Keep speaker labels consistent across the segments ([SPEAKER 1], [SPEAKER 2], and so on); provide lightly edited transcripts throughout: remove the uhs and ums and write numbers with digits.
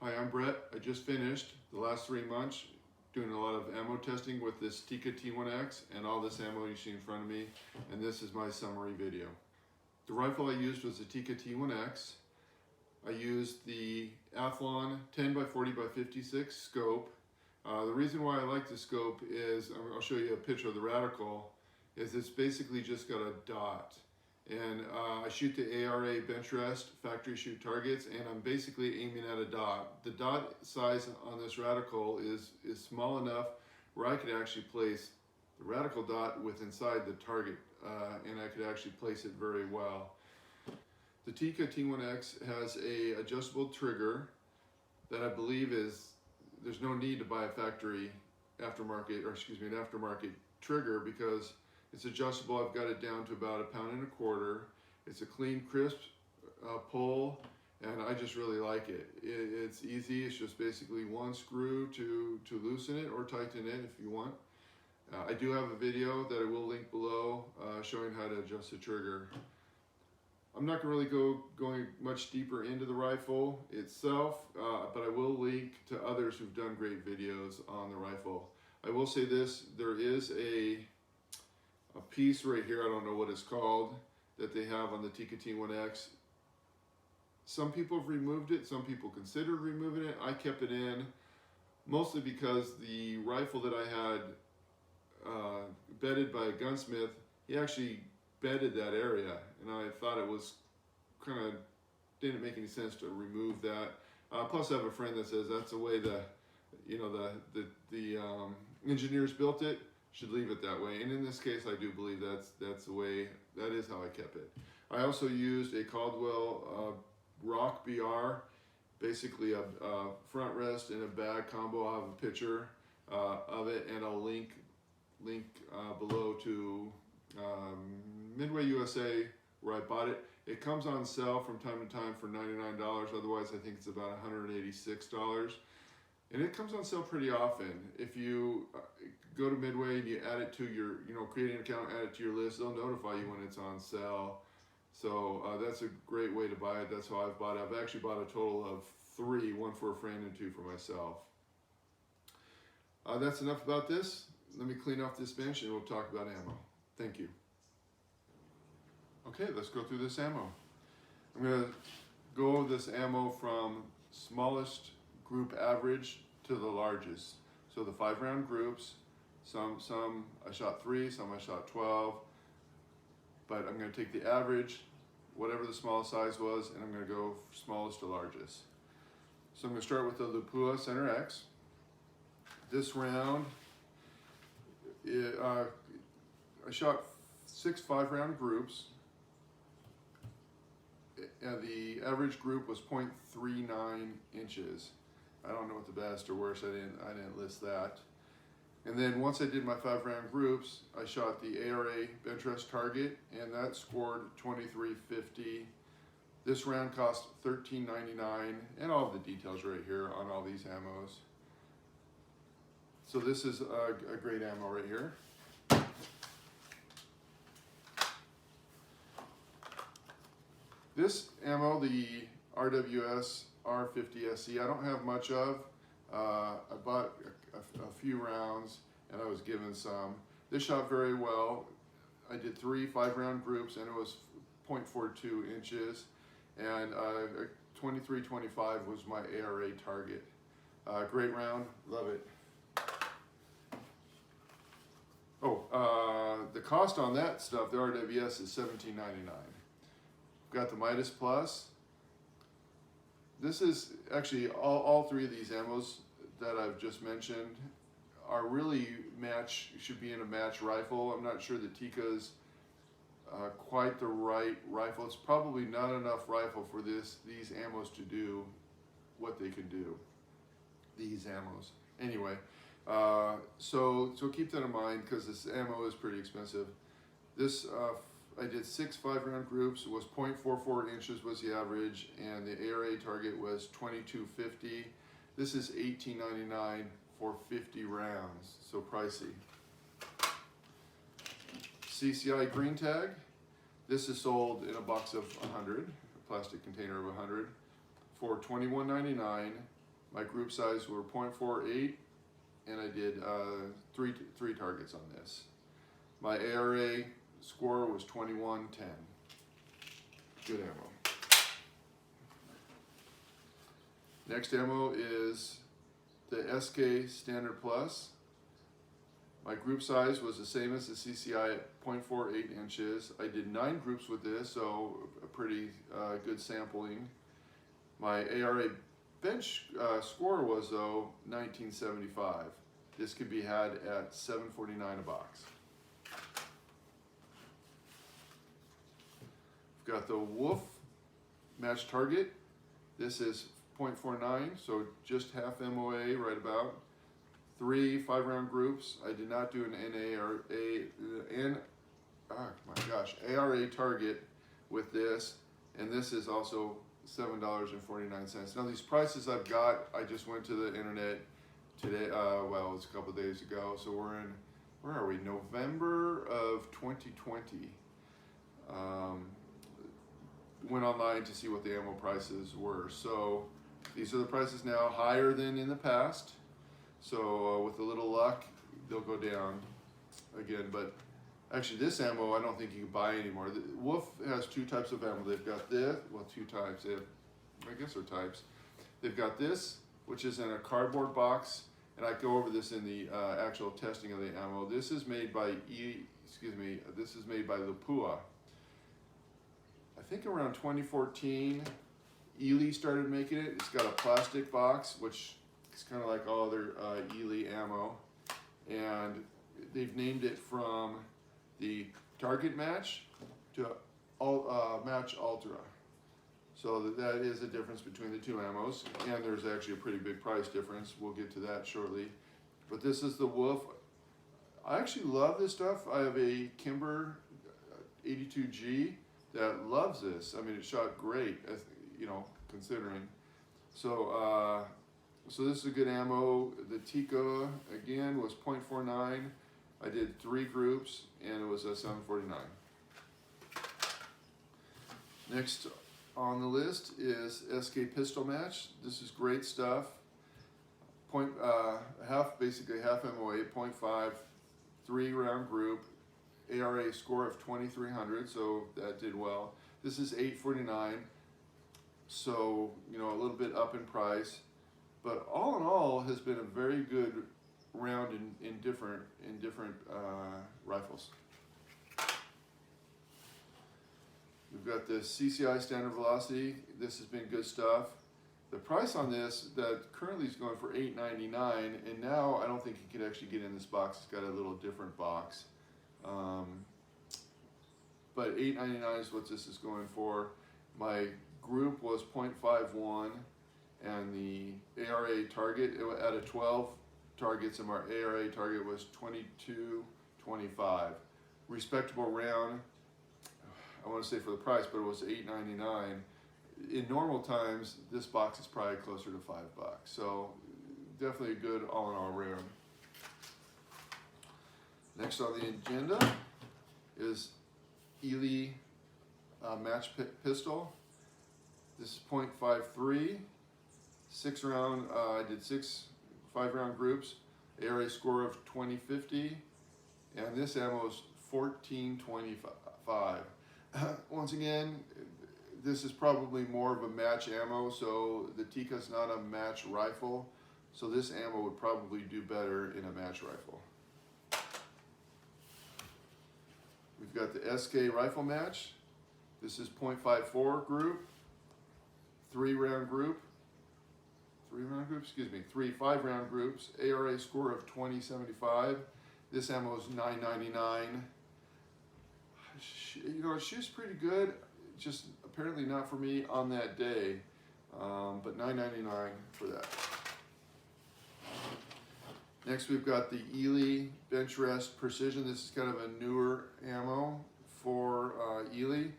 [SPEAKER 1] Hi, I'm Brett. I just finished the last 3 months doing a lot of ammo testing with this Tikka T1x and all this ammo you see in front of me, and this is my summary video. The rifle I used was the Tikka T1x. I used the Athlon 10x40x56 scope. The reason why I like the scope is, I'll show you a picture of the reticle, is it's basically just got a dot. And I shoot the ARA bench rest factory shoot targets, and I'm basically aiming at a dot. The dot size on this reticle is small enough where I could actually place the reticle dot with inside the target, and I could actually place it very well. The Tikka T1x has a adjustable trigger that I believe there's no need to buy a factory aftermarket, or excuse me, an aftermarket trigger, because it's adjustable. I've got it down to about 1.25 pounds. It's a clean, crisp pull, and I just really like it. It's easy. It's just basically one screw to loosen it or tighten it if you want. I do have a video that I will link below showing how to adjust the trigger. I'm not going to really going much deeper into the rifle itself, but I will link to others who've done great videos on the rifle. I will say this: there is a piece right here, I don't know what it's called, that they have on the Tikka T1x. Some people have removed it, some people considered removing it. I kept it in, mostly because the rifle that I had bedded by a gunsmith, he actually bedded that area, and I thought it was kind of, didn't make any sense to remove that. Plus I have a friend that says that's the way the engineers built it, should leave it that way. And in this case, I do believe that's the way, that is how I kept it. I also used a Caldwell Rock BR, basically a front rest and a bag combo. I'll have a picture of it, and I'll link below to Midway USA, where I bought it. It comes on sale from time to time for $99. Otherwise, I think it's about $186. And it comes on sale pretty often. If you go to Midway and you add it to your, create an account, add it to your list, they'll notify you when it's on sale. So that's a great way to buy it. That's how I've bought it. I've actually bought a total of 3, 1 for a friend and 2 for myself. That's enough about this. Let me clean off this bench and we'll talk about ammo. Thank you. Okay, let's go through this ammo. I'm going to go over this ammo from smallest group average to the largest. So the 5-round groups, some I shot 3, some I shot 12, but I'm going to take the average, whatever the smallest size was, and I'm going to go smallest to largest. So I'm going to start with the Lapua Center X. This round, I shot 6 5-round groups, and the average group was 0.39 inches. I don't know what the best or worst, I didn't list that. And then once I did my 5-round groups, I shot the ARA bench rest target, and that scored 23.50. This round cost $13.99, and all of the details right here on all these ammos. So this is a great ammo right here. This ammo, the RWS R50sc, I don't have much of. I bought a few rounds and I was given some. This shot very well. I did 3 5-round groups and it was 0.42 inches, and 23.25 was my ARA target. Great round, love it. Oh, the cost on that stuff, the RWS, is $17.99. Got the Midas Plus. This is actually all 3 of these ammos that I've just mentioned are really should be in a match rifle. I'm not sure the Tikka's quite the right rifle. It's probably not enough rifle for these ammos to do what they can do, these ammos. Anyway, so keep that in mind, because this ammo is pretty expensive. This I did 6 5-round groups. It was 0.44 inches was the average, and the ARA target was 22.50. This is $18.99 for 50 rounds, so pricey. CCI Green Tag. This is sold in a box of 100, a plastic container of 100, for $21.99. My group size were 0.48, and I did three targets on this. My ARA score was 2110. Good ammo. Next ammo is the SK Standard Plus. My group size was the same as the CCI at 0.48 inches. I did 9 groups with this, so a pretty good sampling. My ARA bench score was, though, 1975. This could be had at $7.49 a box. We've got the Wolf Match Target. This is 0.49, so just half MOA, right about. 3 5-round groups. I did not do an ARA target with this, and this is also $7.49. Now these prices I've got, I just went to the internet today, well, it's a couple of days ago, so we're in, where are we, November of 2020. Went online to see what the ammo prices were. So these are the prices now, higher than in the past. So with a little luck, they'll go down again. But actually this ammo, I don't think you can buy anymore. The Wolf has 2 types of ammo. They've got this, well, 2 types. They have, I guess they're types. They've got this, which is in a cardboard box, and I go over this in the actual testing of the ammo. This is made by this is made by Lapua. I think around 2014, Eley started making it. It's got a plastic box, which is kind of like all other Eley ammo, and they've named it from the Target Match to Match Ultra. So that is a difference between the 2 ammos, and there's actually a pretty big price difference. We'll get to that shortly. But this is the Wolf. I actually love this stuff. I have a Kimber 82G that loves this. I mean, it shot great, you know, considering. So, so this is a good ammo. The Tikka, again, was 0.49. I did 3 groups, and it was a $7.49. Next on the list is SK Pistol Match. This is great stuff. Basically half MOA, 0.5, 3-round group. ARA score of 2300, so that did well. This is $8.49, so you know, a little bit up in price, but all in all has been a very good round in different rifles. We've got the CCI Standard Velocity. This has been good stuff. The price on this that currently is going for $8.99, and now I don't think you could actually get in this box. It's got a little different box. But $8.99 is what this is going for. My group was 0.51, and the ARA target, out of 12 targets, and my ARA target was 22.25. Respectable round, I want to say for the price, but it was $8.99. In normal times, this box is probably closer to $5. So definitely a good all-in-all round. Next on the agenda is Eley Match Pistol. This is 0.53, 6-round. I did 6 5-round groups. ARA score of 2050, and this ammo is 1425. Once again, this is probably more of a match ammo, so the Tikka's not a match rifle, so this ammo would probably do better in a match rifle. We've got the SK Rifle Match. This is 0.54 group, 3-round group, 3 5-round groups, ARA score of 2075. This ammo is $9.99. You know, it shoots pretty good, just apparently not for me on that day, but $9.99 for that. Next we've got the Eley Bench Rest Precision. This is kind of a newer ammo for Eley,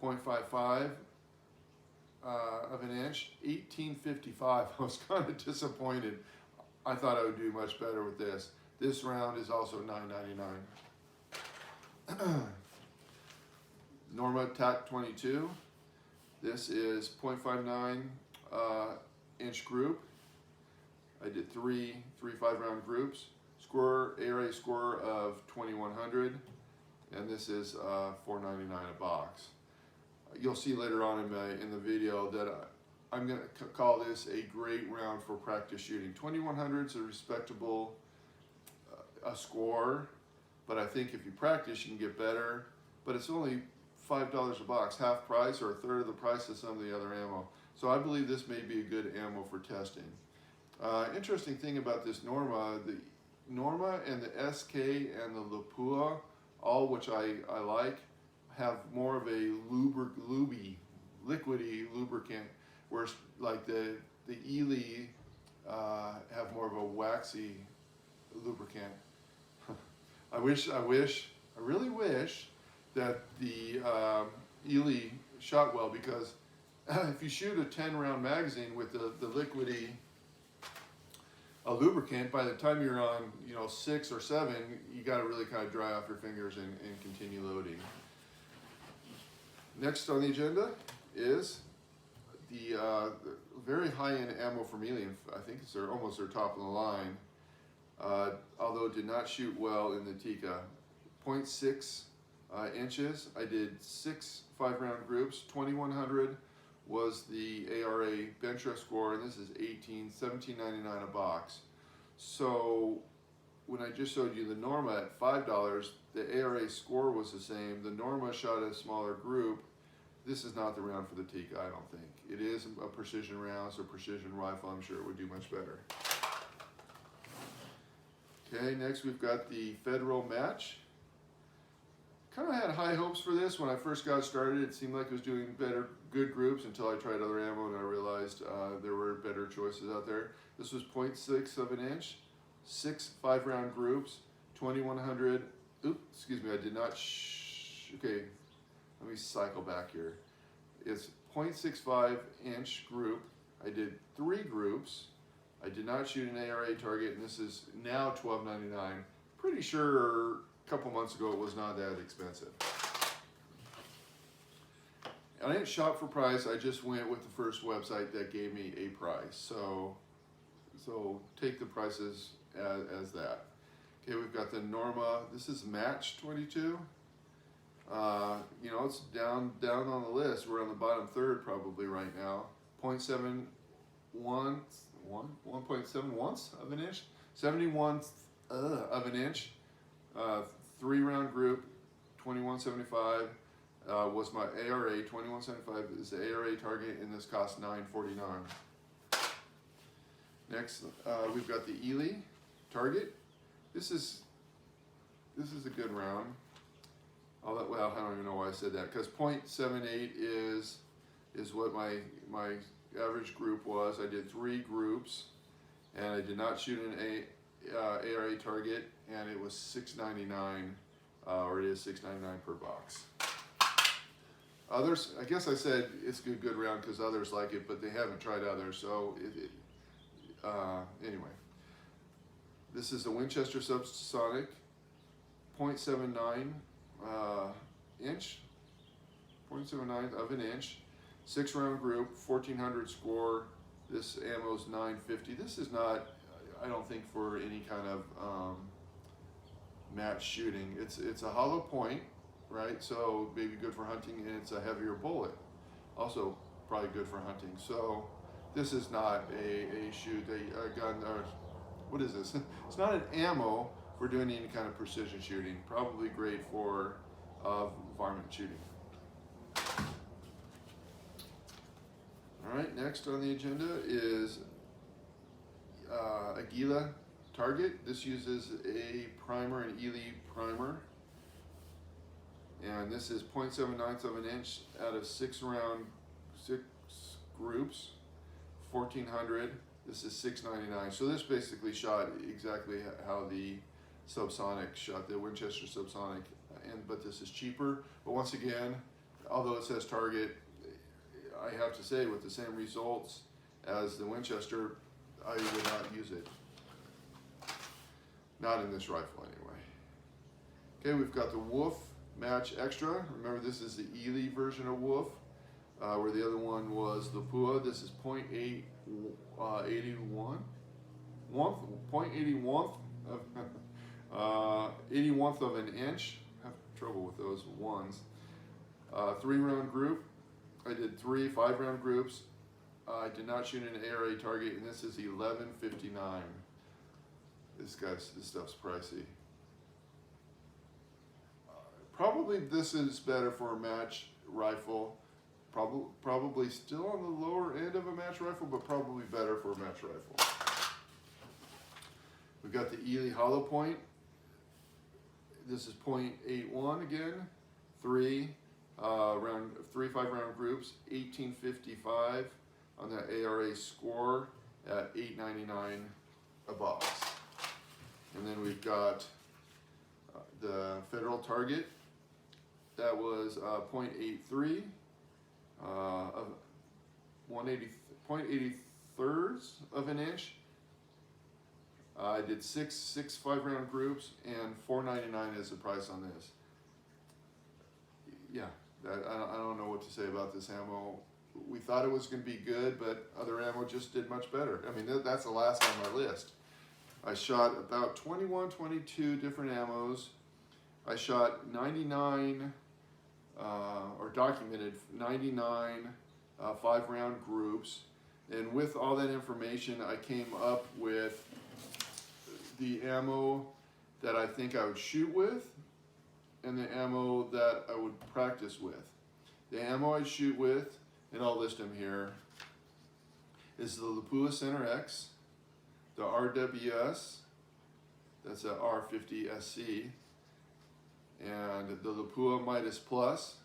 [SPEAKER 1] 0.55 of an inch, 1855. I was kind of disappointed. I thought I would do much better with this. This round is also $9.99. Norma TAC22. This is 0.59 inch group, I did three 5-round groups. Score, ARA score of 2100, and this is $4.99 a box. You'll see later on in the video that I'm going to call this a great round for practice shooting. 2100 is a respectable a score, but I think if you practice, you can get better. But it's only $5 a box, half price or a third of the price of some of the other ammo. So I believe this may be a good ammo for testing. Interesting thing about this Norma, the Norma and the SK and the Lapua, all which I like, have more of a liquidy lubricant, whereas like the Eley have more of a waxy lubricant. I really wish that the Eley shot well, because if you shoot a 10-round magazine with the liquidy lubricant, by the time you're on 6 or 7, you got to really kind of dry off your fingers and continue loading. Next on the agenda is the very high-end ammo from Eley. I think it's almost their top of the line. Although it did not shoot well in the Tikka. 0.6 inches. I did 6 5-round groups. 2100 was the ARA bench rest score, and this is $17.99 a box. So when I just showed you the Norma at $5, the ARA score was the same. The Norma shot a smaller group. This is not the round for the Tikka, I don't think. It is a precision round, so precision rifle, I'm sure it would do much better. Okay, next we've got the Federal Match. Kind of had high hopes for this when I first got started. It seemed like it was doing good groups until I tried other ammo and I realized there were better choices out there. This was 0.6 of an inch, 6 5-round groups, 2100. Oops, excuse me, I did not. Okay, let me cycle back here. It's 0.65 inch group. I did 3 groups. I did not shoot an ARA target, and this is now $12.99. Pretty sure a couple months ago it was not that expensive. I didn't shop for price, I just went with the first website that gave me a price. So take the prices as that. Okay, we've got the Norma, this is Match 22. It's down on the list. We're on the bottom third probably right now. 1.7 of an inch, 71th of an inch, 3-round group, 2175 was my ARA. 2175 is the ARA target, and this cost $9.49. Next, we've got the Eley Target. This is a good round. Well, I don't even know why I said that, because 0.78 is what my average group was. I did 3 groups, and I did not shoot an ARA target, and it was $6.99, or it is $6.99 per box. Others, I guess I said it's a good round because others like it, but they haven't tried others. So anyway, this is the Winchester Subsonic, 0.79 inch, 0.79 of an inch. 6-round group, 1400 score. This ammo's $9.50. This is not, I don't think, for any kind of match shooting. It's a hollow point, right? So maybe good for hunting, and it's a heavier bullet. Also probably good for hunting. So this is not a gun, or what is this? It's not an ammo for doing any kind of precision shooting. Probably great for varmint shooting. All right, next on the agenda is Aguila Target. This uses a primer, an Eley primer. And this is 0.79 of an inch out of 6 groups, 1400. This is $6.99. So this basically shot exactly how the Subsonic shot, the Winchester Subsonic, but this is cheaper. But once again, although it says Target, I have to say, with the same results as the Winchester, I would not use it. Not in this rifle anyway. Okay, we've got the Wolf Match Extra. Remember, this is the Eley version of Wolf, where the other one was Lapua. This is 0.81 0.81th of 81th of an inch. I have trouble with those ones. 3-round group. I did 3 5-round groups. I did not shoot an ARA target, and this is 1159. This stuff's pricey. Probably this is better for a match rifle. Probably still on the lower end of a match rifle, but probably better for a match rifle. We've got the Eley hollow point. This is 0.81 again. 3 5-round groups, 1855 on that ARA score at $8.99 a box. And then we've got the Federal Target. That was 0.83 of 0.83 of an inch. I did six 5-round groups, and $4.99 is the price on this. Yeah, I don't know what to say about this ammo. We thought it was going to be good, but other ammo just did much better. I mean, that's the last on my list. I shot about 21, 22 different ammos. I shot 99, or documented 99 5-round groups. And with all that information, I came up with the ammo that I think I would shoot with and the ammo that I would practice with. The ammo I shoot with, and I'll list them here, is the Lapua Center X, the RWS, that's a R50sc, and the Lapua Midas Plus.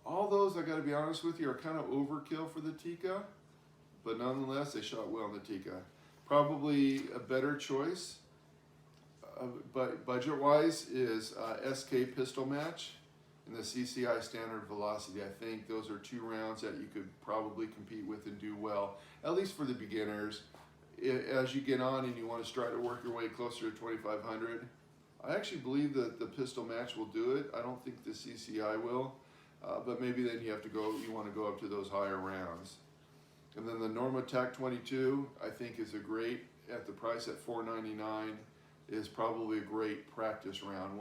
[SPEAKER 1] All those, I gotta be honest with you, are kind of overkill for the Tikka, but nonetheless, they shot well in the Tikka. Probably a better choice, but budget-wise, is SK pistol match and the CCI Standard Velocity. I think those are 2 rounds that you could probably compete with and do well, at least for the beginners. As you get on and you want to start to work your way closer to 2500, I actually believe that the pistol match will do it. I don't think the CCI will, but maybe then you want to go up to those higher rounds. And then the Norma TAC22, I think, is a great, at the price at $4.99, is probably a great practice round.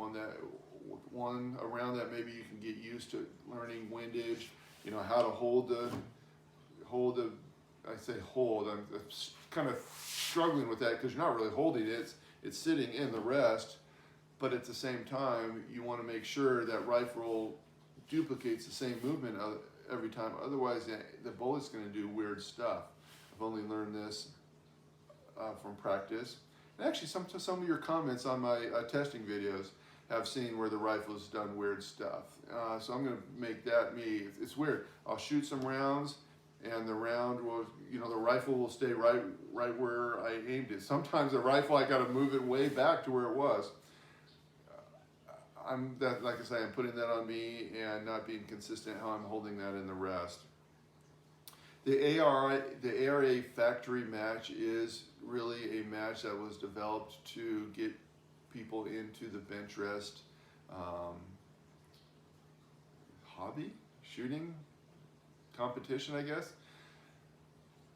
[SPEAKER 1] One around that maybe you can get used to learning windage, you know, how to hold the, I say hold, I'm kind of struggling with that because you're not really holding it, it's sitting in the rest, but at the same time, you want to make sure that rifle duplicates the same movement every time, otherwise the bullet's going to do weird stuff. I've only learned this from practice. And actually, some of your comments on my testing videos have seen where the rifle's done weird stuff. So I'm going to make that me. It's weird. I'll shoot some rounds, and the round will, you know, the rifle will stay right where I aimed it. Sometimes the rifle, I got to move it way back to where it was. Like I say, I'm putting that on me and not being consistent how I'm holding that in the rest. The ARA factory match is really a match that was developed to get people into the bench rest hobby, shooting competition, I guess.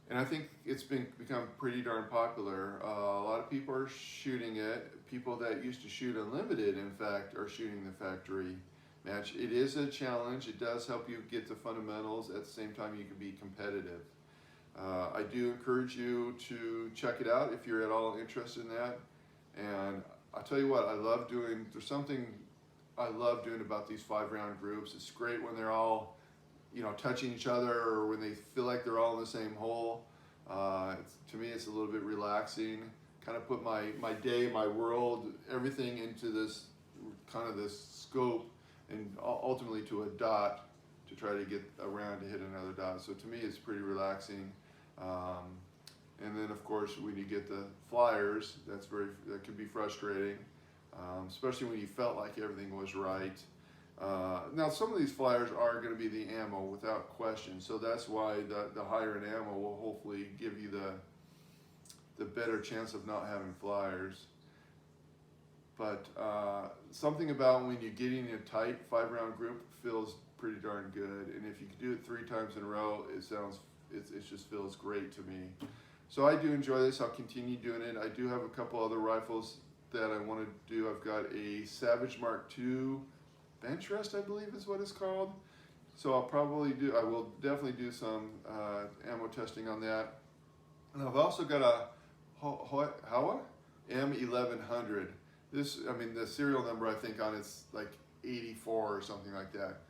[SPEAKER 1] And I think it's become pretty darn popular. A lot of people are shooting it. People that used to shoot unlimited, in fact, are shooting the factory match. It is a challenge. It does help you get the fundamentals. At the same time, you can be competitive. I do encourage you to check it out if you're at all interested in that. And I'll tell you what, there's something I love doing about these 5-round groups. It's great when they're all, you know, touching each other, or when they feel like they're all in the same hole. To me, it's a little bit relaxing. Kind of put my day, my world, everything into this kind of this scope, and ultimately to a dot to try to get around to hit another dot. So to me, it's pretty relaxing. And then of course, when you get the flyers, that can be frustrating, especially when you felt like everything was right. Now, some of these flyers are going to be the ammo without question, so that's why the higher end ammo will hopefully give you the better chance of not having flyers. But something about when you're getting a tight 5-round group feels pretty darn good, and if you can do it 3 times in a row, it just feels great to me. So I do enjoy this. I'll continue doing it. I do have a couple other rifles that I want to do. I've got a Savage Mark II bench rest, I believe is what it's called. So I will definitely do some ammo testing on that. And I've also got a Howa M1100. The serial number I think on it's like 84 or something like that.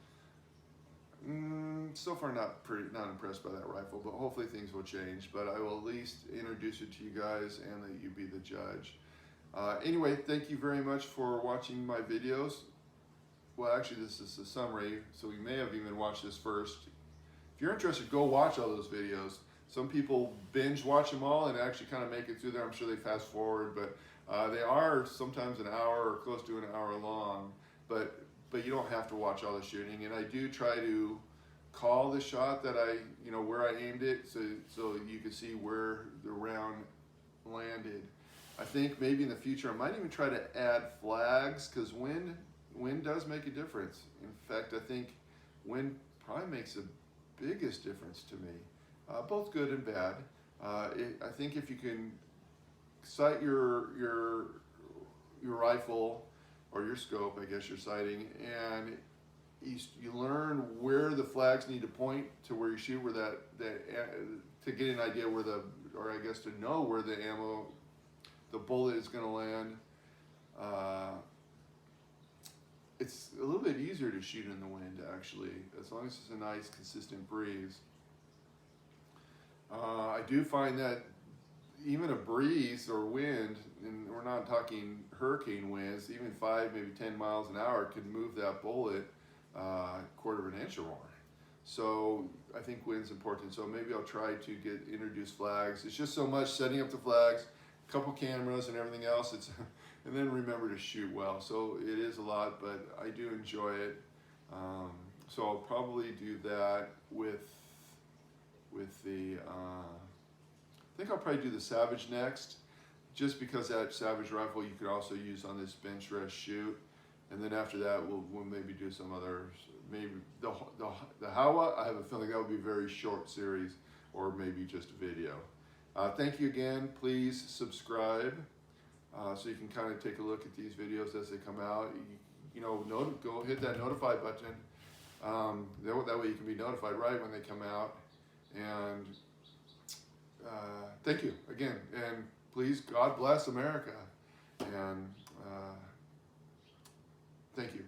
[SPEAKER 1] So far not impressed by that rifle, but hopefully things will change. But I will at least introduce it to you guys and let you be the judge. Anyway, thank you very much for watching my videos. Well, actually this is a summary, so you may have even watched this first. If you're interested, go watch all those videos. Some people binge watch them all and actually kind of make it through there. I'm sure they fast forward, but they are sometimes an hour or close to an hour long. But you don't have to watch all the shooting, and I do try to call the shot that where I aimed it, so you can see where the round landed. I think maybe in the future I might even try to add flags, because wind does make a difference. In fact, I think wind probably makes the biggest difference to me, both good and bad. I think if you can sight your rifle or your scope, I guess you're sighting, and you learn where the flags need to point to where you shoot, where to get an idea where or I guess to know where the bullet is going to land. It's a little bit easier to shoot in the wind, actually, as long as it's a nice consistent breeze. I do find that even a breeze or wind, and we're not talking hurricane winds, even 5, maybe 10 miles an hour could move that bullet a quarter of an inch or more. So I think wind's important. So maybe I'll try to introduce flags. It's just so much setting up the flags, a couple cameras and everything else. And then remember to shoot well. So it is a lot, but I do enjoy it. So I'll probably do that with the. I think I'll probably do the Savage next, just because that Savage rifle you could also use on this bench rest shoot. And then after that, we'll maybe do some others. Maybe the Howa, I have a feeling that would be a very short series, or maybe just a video. Thank you again. Please subscribe so you can kind of take a look at these videos as they come out. Go hit that notify button. That way you can be notified right when they come out. And thank you again, and please, God bless America, and thank you.